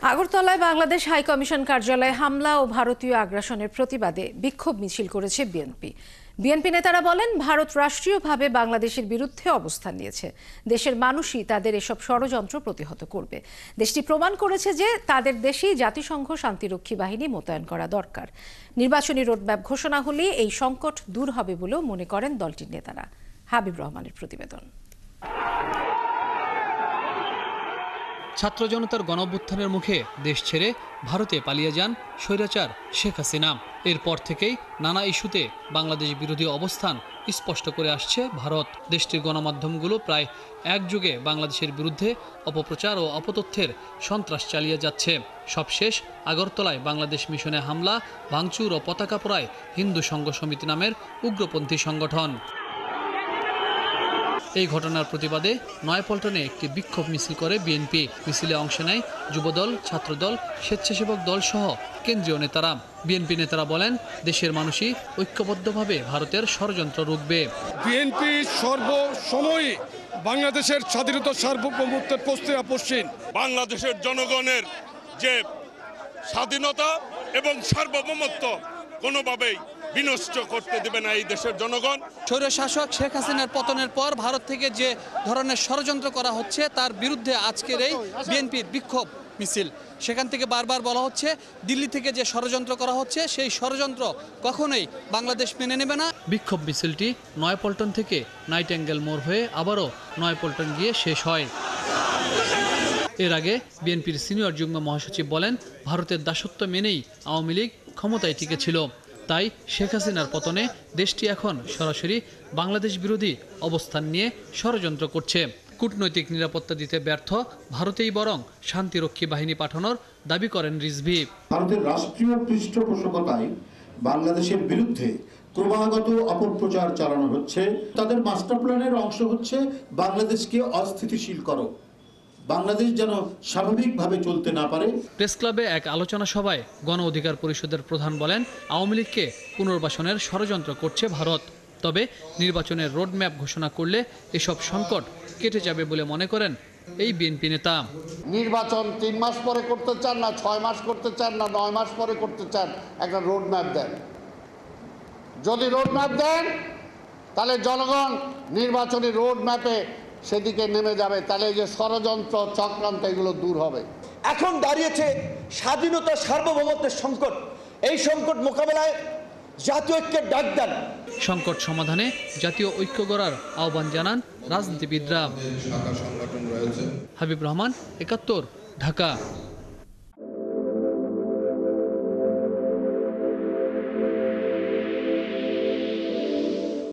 আগরতলায় Bangladesh high commission কার্যালয়ে হামলা ও ভারতীয় আগ্রাসনের প্রতিবাদে বিক্ষোভ মিছিল করেছে বিএনপি। বিএনপি নেতারা বলেন, ভারত রাষ্ট্রীয়ভাবে বাংলাদেশের বিরুদ্ধে অবস্থান নিয়েছে। দেশের মানুষই তাদের এসব ষড়যন্ত্র প্রতিহত করবে। দেশটি প্রমাণ করেছে যে তাদের দেশেই জাতিসংঘ শান্তিরক্ষী বাহিনী মোতায়েন করা দরকার। নির্বাচনী রোডম্যাপ ঘোষণা হলে এই সংকট দূর হবে বলেও মনে করেন দলটির নেতারা। হাবিব রহমানের প্রতিবেদন। ছাত্র জনতার গণঅভ্যুত্থানের মুখে দেশ ছেড়ে ভারতে পালিয়ে যান স্বৈরাচার শেখ হাসিনা। এরপর থেকেই নানা ইস্যুতে বাংলাদেশ বিরোধী অবস্থান স্পষ্ট করে আসছে ভারত। দেশটির গণমাধ্যমগুলো প্রায় এক যুগে বাংলাদেশের বিরুদ্ধে অপপ্রচার ও অপতথ্যের সন্ত্রাস চালিয়ে যাচ্ছে। সবশেষ আগরতলায় বাংলাদেশ মিশনে হামলা, ভাঙচুর ও পতাকা পোড়ায় হিন্দু সংঘ সমিতি নামের উগ্রপন্থী সংগঠন। এই ঘটনার প্রতিবাদে নয়াপল্টনে একটি বিক্ষোভ মিছিল করে বিএনপি। মিছিলে অংশ নেয় যুবদল, ছাত্রদল, স্বেচ্ছাসেবক দল সহ কেন্দ্রীয় নেতারা। বিএনপি নেতারা বলেন, দেশের মানুষই ঐক্যবদ্ধভাবে ভারতের ষড়যন্ত্র রুখবে। বিএনপি সর্বসময় বাংলাদেশের স্বাধীনতা সার্বভৌমত্বের প্রশ্নে আপোষহীন। বাংলাদেশের জনগণের যে স্বাধীনতা এবং সার্বভৌমত্ব কোনোভাবেই বিনষ্ট করতে দেবে না এই দেশের জনগণ। স্বৈরশাসক শেখ হাসিনার পতনের পর ভারত থেকে যে ধরনের ষড়যন্ত্র করা হচ্ছে তার বিরুদ্ধে আজকের এই বিএনপির বিক্ষোভ মিছিল। সেখান থেকে বারবার বলা হচ্ছে, দিল্লি থেকে যে ষড়যন্ত্র করা হচ্ছে সেই ষড়যন্ত্র কখনোই বাংলাদেশ মেনে নেবে না। বিক্ষোভ মিছিলটি নয়াপল্টন থেকে নাইটেঙ্গেল মোড় হয়ে আবারও নয়াপল্টন গিয়ে শেষ হয়। এর আগে বিএনপির সিনিয়র যুগ্ম মহাসচিব বলেন, ভারতের দাসত্ব মেনেই আওয়ামী লীগ ক্ষমতায় টিকেছিল। তাই শেখ হাসিনার পতনে দেশটি এখন সরাসরি বাংলাদেশ বিরোধী অবস্থান নিয়ে ষড়যন্ত্র করছে। কূটনৈতিক নিরাপত্তা দিতে ব্যর্থ ভারতেই বরং শান্তিরক্ষী বাহিনী পাঠানোর দাবি করেন রিজভী। ভারতের রাষ্ট্রীয় পৃষ্ঠপোষকতায় বাংলাদেশের বিরুদ্ধে ক্রমাগত অপপ্রচার চালানো হচ্ছে। তাদের মাস্টার প্ল্যানের অংশ হচ্ছে বাংলাদেশকে অস্থিতিশীল করো, বাংলাদেশ যেন স্বাভাবিকভাবে চলতে না পারে। প্রেস ক্লাবে এক আলোচনা সভায় গণ অধিকার পরিষদের প্রধান বলেন, আওয়ামী লীগকে পুনর্বাসনের ষড়যন্ত্র করছে ভারত। তবে নির্বাচনের রোডম্যাপ ঘোষণা করলে এসব সংকট কেটে যাবে বলে মনে করেন এই বিএনপি নেতা। নির্বাচন 3 মাস পরে করতে চান না 6 মাস করতে চান না 9 মাস পরে করতে চান, একটা রোডম্যাপ দেন। যদি রোডম্যাপ দেন তাহলে জনগণ নির্বাচনী রোডম্যাপে সেদিকে নেমে যাবে, তাহলে যে ষড়যন্ত্র চক্রান্ত এগুলো দূর হবে। এখন দাঁড়িয়েছে স্বাধীনতা সার্বভৌমত্বের সংকট। এই সংকট মোকাবেলায় জাতীয় ঐক্যের ডাক দেন। সংকট সমাধানে জাতীয় ঐক্য গড়ার আহ্বান জানান রাজনীতিবিদরা। হাবিব রহমান, ৭১, ঢাকা।